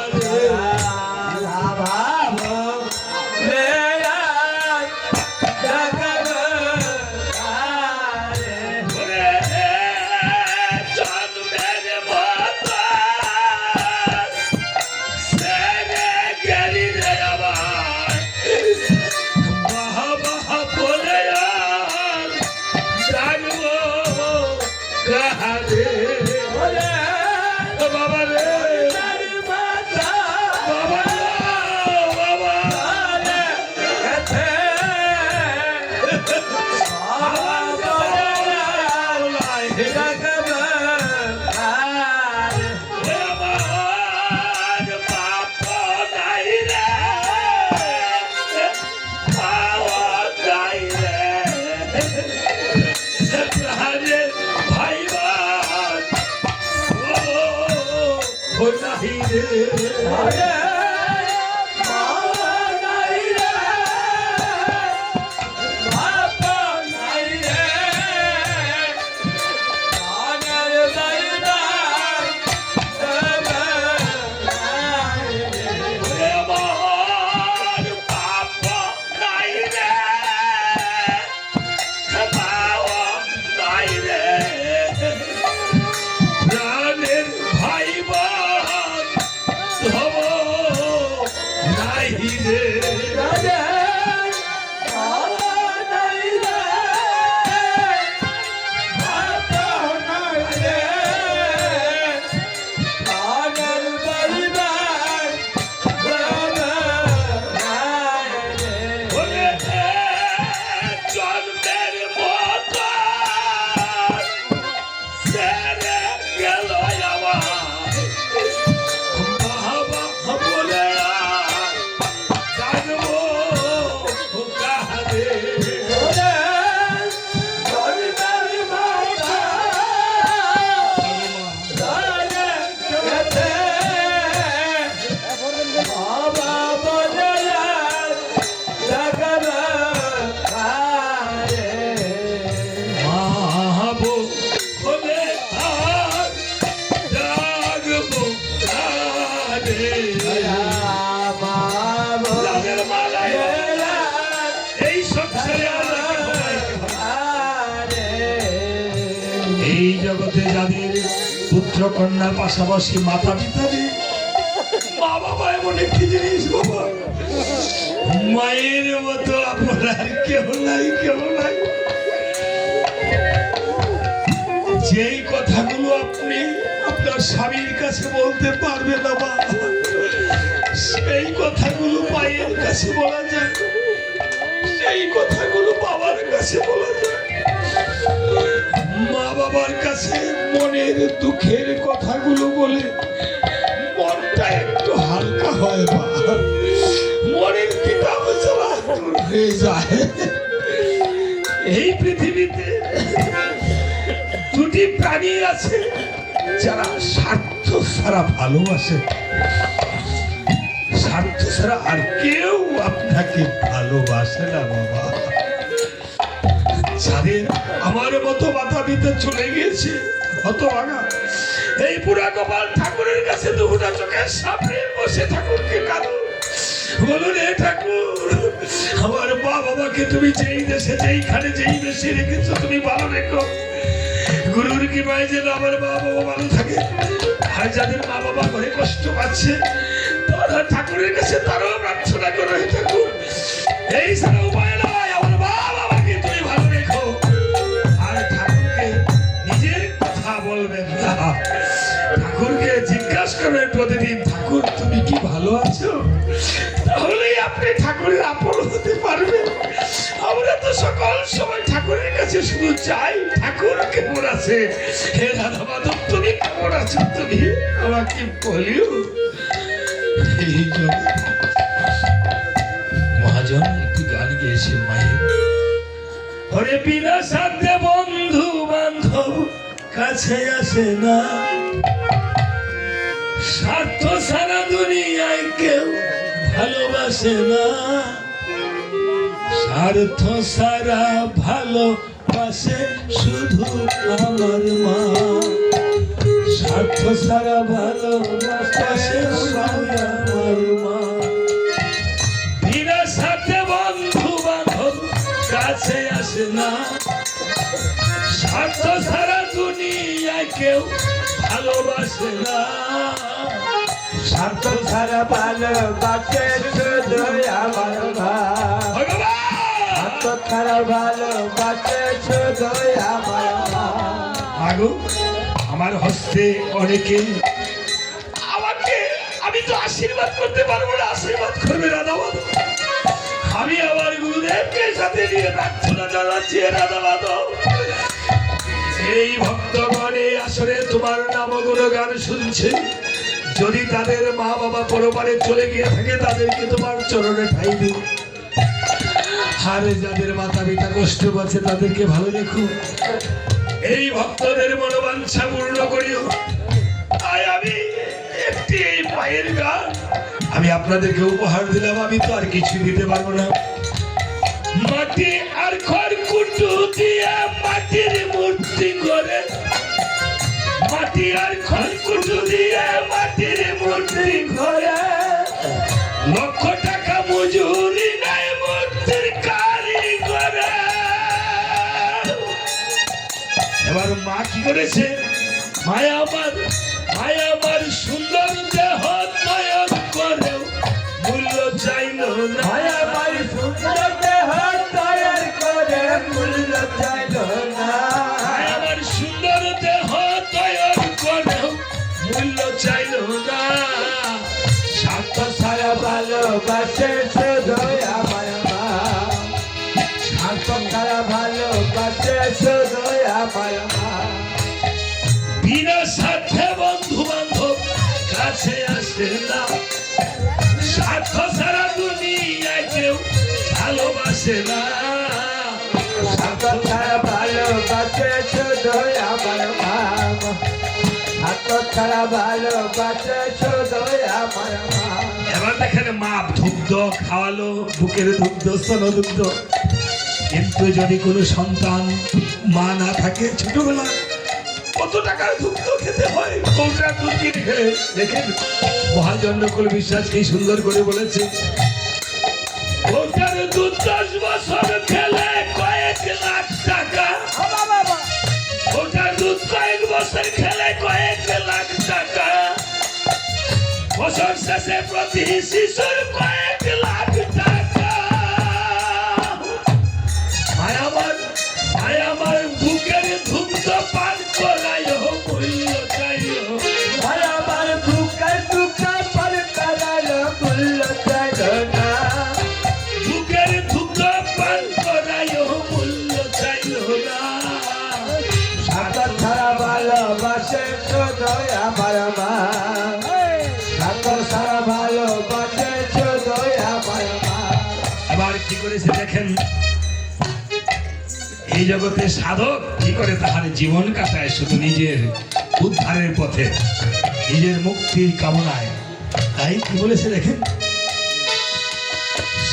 প্রাণের ভাই বাবা রে ওরে জন্মের মতো ছেড়ে গেল আমার বাবা বলে জানবো কাহারে মাহবো বলে আর জাগবো কাহারে যাদের মালায় এই সংসারে এই জগতে যাদের পুত্র কন্যার পাশাপাশি মাতা পিতা নেই, মা বাবা এমন একটি জিনিস বাবা, মায়ের মতো আপনার কেউ নাই কেউ নাই। যেই কথাগুলো আপনি আপনার স্বামীর কাছে বলতে পারবেন না মা, সেই কথাগুলো মায়ের কাছে বলা যায়, সেই কথাগুলো বাবার কাছে বলা যায়। মা বাবার কাছে মনের দুঃখের কথাগুলো বলে মনটা একটু হালকা হয় মা, মনের পিতা জ্বালা দূর হয়ে যায়। এই পৃথিবীতে দুটি প্রাণী আছে যারা স্বার্থ ছাড়া ভালোবাসে, স্বার্থ ছাড়া আর কেউ আপনাকে ভালোবাসে না বাবা। যাদের আমার মতো মাথা পিতা চলে গিয়েছে হতভাগা, এই পুরা গোপাল ঠাকুরের কাছে দুটা চোখের সামনে বসে ঠাকুরকে কাঁদো, বলুন হে ঠাকুর, আমার মা বাবাকে তুমি যেই দেশে যেইখানে যেই দেশে রেখেছো তুমি ভালো রেখো। গুরুর কৃপায় যেন আমার মা বাবা ভালো থাকে, আর যাদের মা বাবা ঘরে কষ্ট পাচ্ছে তারা ঠাকুরের কাছে তারাও প্রার্থনা করো, হে ঠাকুর এই ছাড়া উপায় নয়, আমার মা বাবাকে তুমি ভালো রেখো। আর ঠাকুরকে নিজের কথা বলবেন না, ঠাকুরকে জিজ্ঞাসা করবেন প্রতিদিন, ঠাকুর তুমি কি ভালো আছো? তাহলেই আপনি ঠাকুরের আপন হতে পারবেন। আমরা তো সকল সময় ঠাকুরের কাছে শুধু চাই ঠাকুর কেমন আছে, হে রাধা মাধব তুমি কেমন আছো, তুমি আমাকে বলিও। এই জন্য মহাজন একটি গান গেয়েছে মায়ের, হরে বিনা সাথে বন্ধু বান্ধব কাছে আসে না, স্বার্থ সারা দুনিয়ায় কেউ ভালোবাসে না, স্বার্থ সারা ভালোবাসে শুধু আমার মা, স্বার্থ সারা ভালোবাসে শুধু আমার মা। বিনা সাথে বন্ধু বান্ধব কাছে আসে না, স্বার্থ সারা দুনিয়ায় কেউ ভালোবাসে না, স্বার্থ ছাড়া ভালোবাসে শুধু আমার মা, স্বার্থ ছাড়া ভালোবাসে শুধু আমার মা। আগো আমার হস্তে অনেকে আমাকে, আমি তো আশীর্বাদ করতে পারবো না, আশীর্বাদ করবে রাধা মাধব। আমি আমার গুরুদেবকে সাথে নিয়ে প্রার্থনা জানাচ্ছি, রাধা মাধব এই ভক্তগণে আসলে তোমার নাম গুণগান শুনছে, যদি তাদের মা বাবা পরপারে চলে গিয়ে থাকে তাদেরকে তোমার চরণে ঠাঁই দিও। আর যাদের মাতা পিতা কষ্ট পাচ্ছে তাদেরকে ভালো রেখো, এই ভক্তদের মনোবাঞ্ছা পূর্ণ করিও। তাই আমি একটি এই পায়ের গান আমি আপনাদেরকে উপহার দিলাম, আমি তো আর কিছু দিতে পারবো না। মাটি আর খড়কুটো দিয়ে মাটির মূর্তি করে, মাটি আর খড়কুটো দিয়ে মাটির মূর্তি করে, লক্ষ টাকা মজুরি নাই মূর্তির কারিগরে। এবার মা কি করেছে, মায়া আমার সুন্দর দেহ নয়ন করেও মূল্য চাইল ভালোবাসে না, স্বার্থ ছাড়া দুনিয়ায় কেউ ভালোবাসে না। স্বার্থ ছাড়া ভালোবাসে শুধু আমার মা, স্বার্থ ছাড়া ভালোবাসে শুধু আমার মা। এবার দেখেন মা দুগ্ধ খাওয়ালো, বুকের দুগ্ধ স্তনদুগ্ধ, কিন্তু যদি কোনো সন্তান মা না থাকে ছোটবেলা কত টাকার দুগ্ধ খেতে হয়, কোনটা দুধ কিনে খেলে। দেখেন মহাজন্যকুল বিশ্বাস কি সুন্দর করে বলেছে, ওটার দুধ 10 বছর খেলে কয়েক লাখ টাকা, ওটার দুধ কয়েক বছর খেলে কয়েক লাখ টাকা, বছর শেষে প্রতি শিশুর কয়েক লাখ টাকা। আমার বুকের দুগ্ধ পান করায় মূল্য চাইও, আমার বুকের দুঃখ পর করাল মূল্য চাইল না, বুকের দুগ্ধ পান করায় মূল্য চাইল না। স্বার্থ ছাড়া ভালোবাসে শুধু আমার মা, স্বার্থ ছাড়া ভালোবাসে শুধু আমার মা। এবার কি করেছে দেখেন, এই জগতে সাধক কি করে তাহার জীবন কাটায় শুধু নিজের উদ্ধারের পথে, নিজের মুক্তির কামনায়। তাই কি বলেছে দেখেন,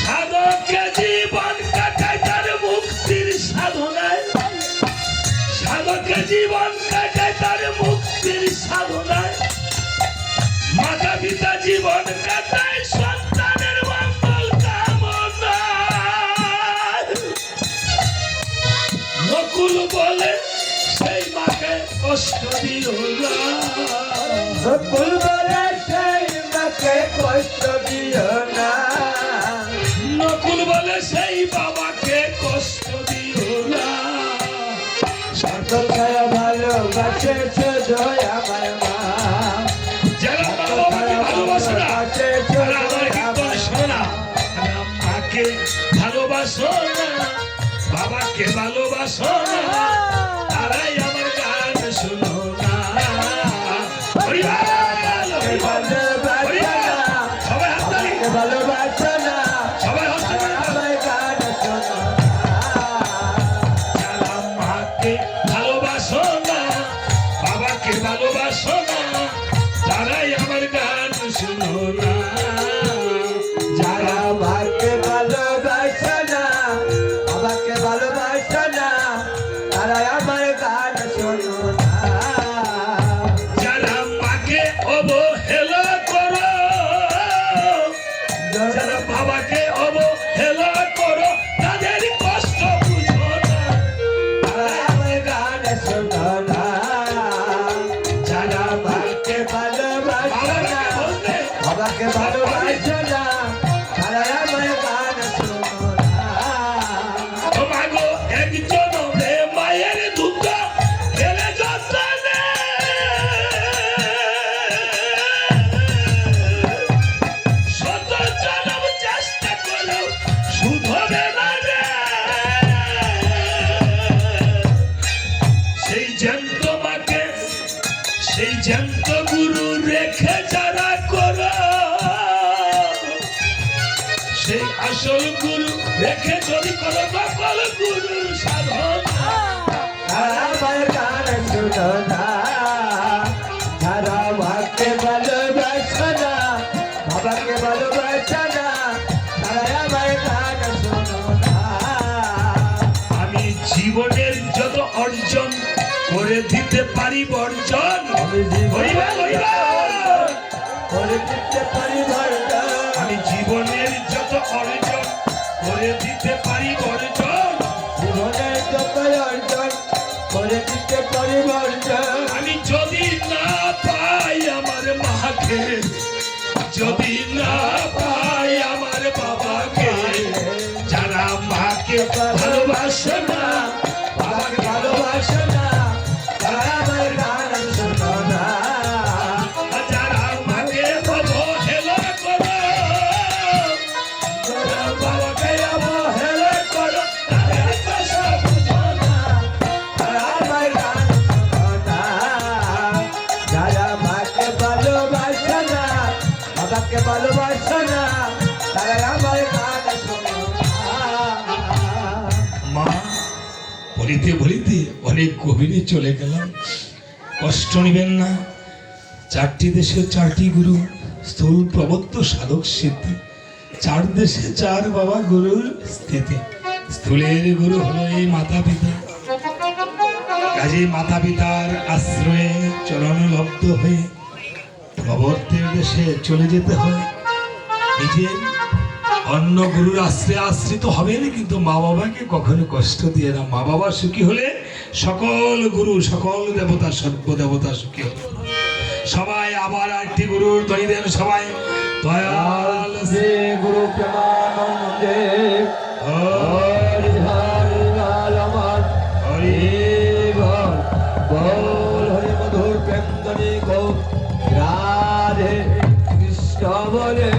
সাধককে জীবন কাটায় তার মুক্তির সাধনায়, সাধককে জীবন কাটায় তার মুক্তির সাধনায়, মাতা পিতা জীবন কাটায় সন্তানের মঙ্গল কামনায়। নকুল বলে সেই মাকে কষ্ট দিও না, নকুল বলে সেই মাকে কষ্ট দিও না, নকুল বলে সেই বাবাকে কষ্ট দিও না। স্বার্থ ছাড়া ভালোবাসে শুধু আমার মা, যারা মা বাবাকে ভালোবাসে না তারা আমার কীর্তন শোনো না, তারা মাকে ভালোবাসো না, বাবাকে ভালোবাসো না, তারাই আমার গান শোনো না। হরিবল, হরিবল, হরিবল। সবাই হাত তালি, ভালোবাসো না, সবাই হাত তালি। আমার গান শোনো না। যারা মাকে ভালোবাসো না, বাবাকে ভালোবাসো না, তারাই আমার গান শোনো না। যারা মাকে ভালোবাসে না, বাবাকে ভালোবাসে না, তারা আমার গান শোনো না। যারা মাকে অবহেলা করো, যারা বাবাকে অবহেলা করো, তাদের কষ্ট বুঝো না, তারা আমার গান শোনো না। যারা মাকে ভালোবাসে না, বাবাকে ভালোবাসে না, তারা আমার গান শোনো না। তোমাগো একজন মায়ের দুধ খেলে যতনে, শত জনম চেষ্টা করো শুধবে না রে। সেই জ্যান্ত মাকে, সেই জ্যান্ত গুরু রেখে যারা করো, সেই আসল গুরু রেখে যদি করো নকল গুরু সাধনা। তারা আমার গান শোনো না। যারা মাকে ভালোবাসে না, বাবাকে ভালোবাসে না, তারা আমার গান শোনো না। আমি জীবনের যত অর্জন করে দিতে পারি বর্জন, আমি জীবন হরিবল, হরিবল। করে দিতে পারি বর্জন, আমি জীবনের যত অর্জন করে দিতে পারি বর্জন, জীবনের যত অর্জন করে দিতে পারি বর্জন। আমি যদি না পাই আমার মাকে, যদি না পাই আমার বাবাকে, যারা মাকে ভালোবাসে না, বাবাকে ভালোবাসে না, তারা আমার গান শোনো না। যারা মাকে অবহেলা করো, যারা বাবাকে অবহেলা করো, তাদের কষ্ট বুঝো না। তারা আমার গান শোনো না। যারা মাকে ভালোবাসে না, বলিতে বলিতে অনেক গভীরে চলে গেলাম, কষ্ট নেবেন না। 4টি দেশে 4টি গুরু, স্থূল প্রবত্ত সাধক সিদ্ধি। 4 দেশে 4 বাবা গুরুর স্থিতি। স্থূলের গুরু হলো এই মাতা পিতা, কাজে মাতা পিতার আশ্রয়ে চরণলব্ধ হয়ে প্রবর্তের দেশে চলে যেতে হয়। নিজের অন্য গুরুর আশ্রয়ে আশ্রিত হবেন, কিন্তু মা বাবাকে কখনো কষ্ট দিয়ে না। মা বাবা সুখী হলে সকল গুরু, সকল দেবতা, সর্বদেবতা সুখী হবে। সবাই আবার একটি গুরুর ধ্বনি দেন সবাই। দয়াল শ্রী গুরু প্রেমানন্দে হরি হরি লাল আমার হরি বল বল হরি মধুর প্রেম ধ্বনি গো রাধে কৃষ্ণ বলে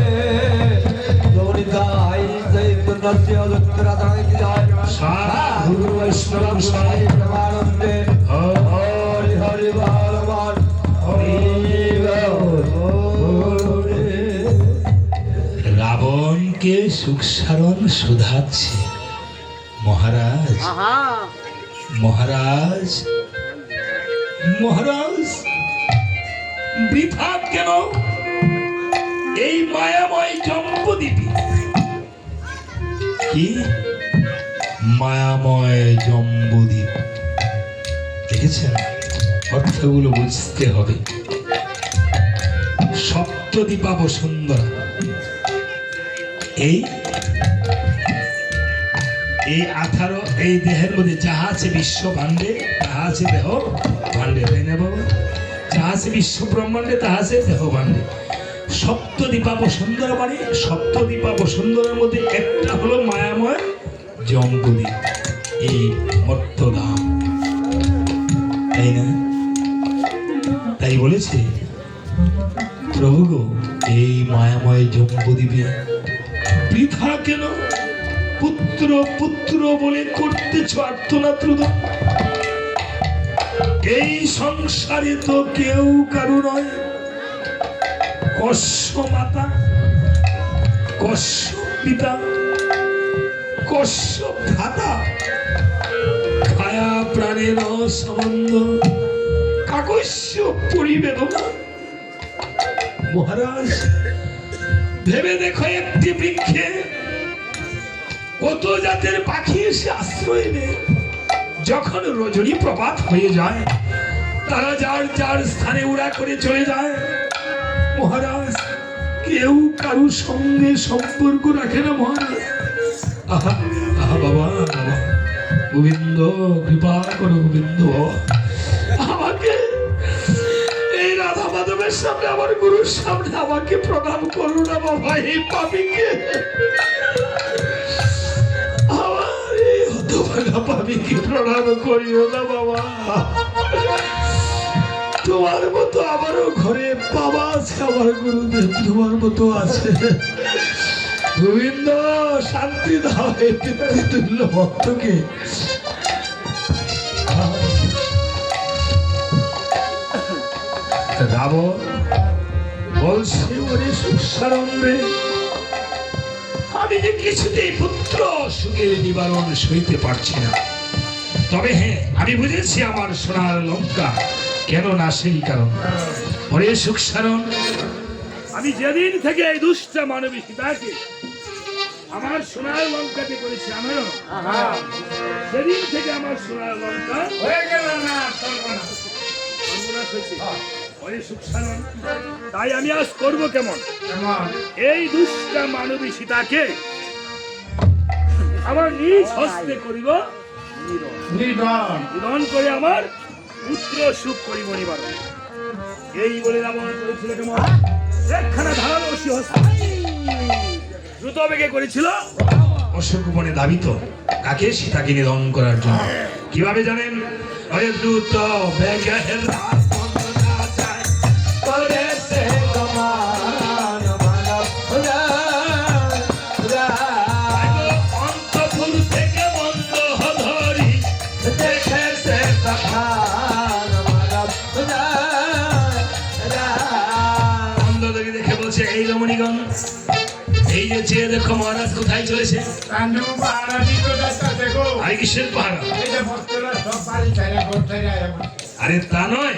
গৌরিদাই চৈতন্যস্য অদুত্তরাদায় জয় সাধু গুরু বৈষ্ণব সাই প্রেমানন্দে হরি হরি বল বল হরি বল। রাবণকে সুখ সারণ শুধাচ্ছে মহারাজ। মহারাজ মহারাজ বৃথা কেন এই মায়াময় জম্বুদ্বীপে? কি মায়াময় জম্বুদ্বীপ? দেখেছেন, অর্থগুলো বুঝতে হবে। সপ্তদ্বীপা বসুন্ধরা, এই 18 এই দেহের মধ্যে যাহা আছে বিশ্ব ভাণ্ডে তাহা আছে দেহ ভাণ্ডে, তাই না বাবা? যাহা আছে বিশ্ব ব্রহ্মাণ্ডে তাহা আছে দেহ ভাণ্ডে। সপ্তদ্বীপা বসুন্ধরা মানে সপ্তদ্বীপা বসুন্ধরার মধ্যে একটা হলো মায়াময় জম্বুদ্বীপ, এই মর্তধাম, তাই না? তাই বলেছে প্রভু গো, এই মায়াময় জম্বুদ্বীপে বৃথা কেন পুত্র পুত্র বলে করতেছ আর্তনাদ? এই সংসারে তো কেউ কারু নয়। কশ্য মাতা, কশ্য পিতা, কশ্য ভ্রাতা, খায়া প্রাণের সম্বন্ধ, কাকস্য পরিবেদনা। মহারাজ ভেবে দেখো, একটি বৃক্ষে কত জাতের পাখি এসে আশ্রয় নেয়। যখন রজনী প্রভাত হয়ে যায়, তারা যার যার স্থানে উড়া করে চলে যায়। মহারাজ কেউ কারুর সঙ্গে সম্পর্ক রাখে না মহারাজ। আহা আহা বাবা, বাবা গোবিন্দ কৃপা করো, গোবিন্দ আমাকে এই রাধা মাধবের সামনে, আমার গুরুর সামনে আমাকে প্রণাম করো না বাবা। এই পাপিকে, আমার এই হতভাগা পাপিকে প্রণাম করিও না বাবা। তোমার মতো আমারও ঘরে বাবা আছে, আমার গুরুদেব তোমার মতো আছে। গোবিন্দ শান্তি দাও এই পিতৃতুল্য ভক্তকে। রাবণ বলছে, ওরে সুসারণ্যে, আমি যে কিছুতেই পুত্র সুখের নিবারণ সইতে পারছি না। তবে হ্যাঁ, আমি বুঝেছি আমার সোনার লঙ্কা কেন না, সেই কারণ। ওরে সুখসারণ, আমি যেদিন থেকে এই দুষ্ট মানবী সীতাকে আমার সোনার লঙ্কাতে করেছি, আমারও সেদিন থেকে আমার সোনার লঙ্কা হয়ে গেল না, সর্বনাশ হয়েছে। ওরে সুখসারণ, তাই আমি আজ করবো কেমন? এই দুষ্ট মানবী সীতাকে আমার নিজ হস্তে করিব নিধন করে আমার পুত্র সুখ করিব নিবারণ। এই বলে রাবণ করেছিল কেমন? একখানা ধারালো হস্ত দ্রুত বেগে করেছিল অশোক বনে ধাবিত, কাকে? সীতাকে নিধন করার জন্য। কিভাবে জানেন? ওই দ্রুত বেগের এই রমণীগণ, এই যে দিকে চেয়ে দেখো মহারাজ কোথায় চলেছে। আই কিসের পাহারা? আরে তা নয়,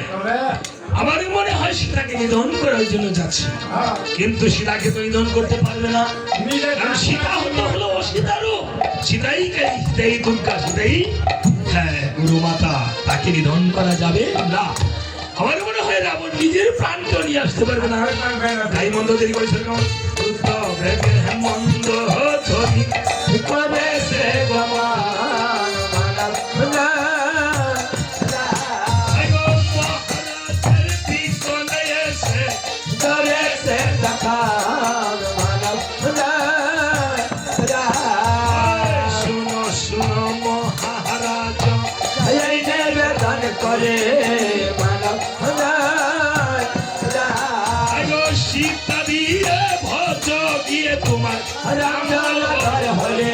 আমার মনে হয় সীতাকে নিধন করার জন্য যাচ্ছে, কিন্তু সীতাকে তো নিধন করতে পারবে না, কারণ সীতা হলো অসীতারও, সীতাই দুর্গা, সীতাই হ্যাঁ গুরু মাতা, তাকে নিধন করা যাবে না। আমার মনে হয় রাবণ নিজের প্রাণকেও নিয়ে আসতে পারবে না। তাই মন্দ দেরি করেছিল মন্দ শুনো শুনো মহারাজ করে সীতা দিয়ে ভজ গিয়ে তোমার হলে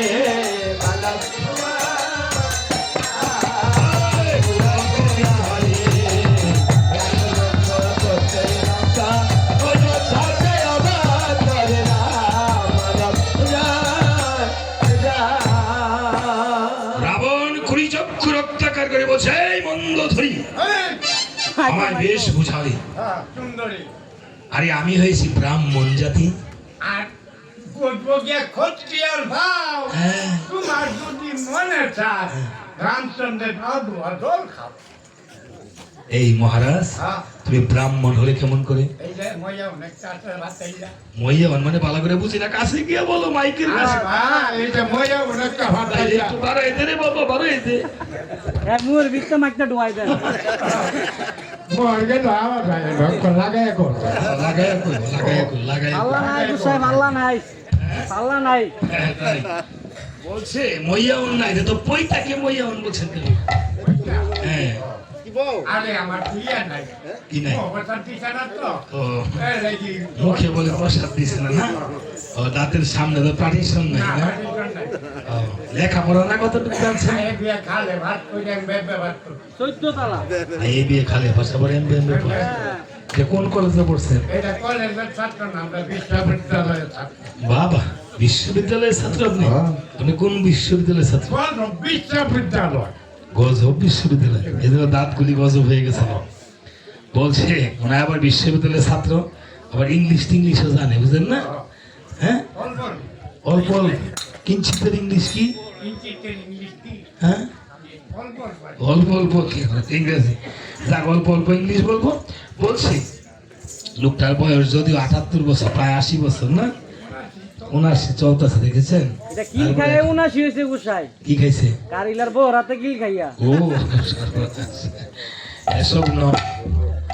রাবণ কুড়ি চক্ষু রক্তাকার করে বলছে, এই মন্দ ধরি আমায় বেশ বুঝালি। আরে আমি হয়েছি ব্রাহ্মণ জাতি, আর ক্ষত্রিয়ার ভাও হ্যাঁ তোমার যদি মনে চায় রামচন্দ্রের অদল খাও। এই মহারাজ তুমি ব্রাহ্মণ হলে কেমন করে? এই যে মইয়া অনেক চাষের ভাত এই যে মইয়ান মানে ভালো করে বুঝি না, কাছে গিয়ে বলো মাইকের কাছে। এই যে মইয়া অনেকটা ভাত এই যে একটু বারো এতে রে বাবা, বারো এতে এক মুয়ের ভিতরে মাইকটা ডুবাই দেন। মর্গে লাও যায় রক লাগায় করতে লাগায় কই, লাগায় কই, লাগায় কই। আল্লাহ নাই গুসাইব, আল্লাহ নাই, আল্লাহ নাই। হ্যাঁ, তাই। বলছে মইয়ান নাই রে, তো পইতাকে মইয়ান বলছেন কেন? হ্যাঁ আরে আমার বিয়া নাই কি নাই? অবস্থান দিছে না তো ও এই লাগি মুখে বলে প্রসাদ দিছে না, না? ও দাঁতের সামনে তো পার্টিশন নাই না না? পার্টিশন নাই ও, লেখাপড়া না কতটুকু জানছেন? এই বিয়া খালে ভাত কইরে আমি ব্যবহার করি 14 তালা। এই বিয়ে খালে ভাষা পড়ে এমবি এমবি পড়ে। হ্যাঁ। যে কোন কলেজে পড়ছেন? এটা কলেজের ছাত্র না আমরা বিশ্ববিদ্যালয়ের ছাত্র বাবা, বিশ্ববিদ্যালয়ের ছাত্র আপনি? আপনি কোন বিশ্ববিদ্যালয়ের ছাত্র? কোন বিশ্ববিদ্যালয় গজব বিশ্ববিদ্যালয়, এদের দাঁতগুলি গজব হয়ে গেছে। বলছে ওনার আবার বিশ্ববিদ্যালয়ের ছাত্র, আবার ইংলিশও জানে, বুঝলেন না? হ্যাঁ অল্প অল্প অল্প কিঞ্চিতের ইংলিশ কি? ইঞ্চিতের ইংলিশ কি হ্যাঁ অল্প অল্প অল্প কি ইংরেজি, যাক অল্প অল্প ইংলিশ বলবো। বলছি লোকটার বয়স যদিও 78 বছর, প্রায় 80 বছর না, 79 চলতেছে, দেখেছেন? এটা কিল খাইয়ে 79 হয়েছে গুসাই। কি খাইছে? কারিলার বউ রাতে কিল খাইয়া। ও এসব নয়,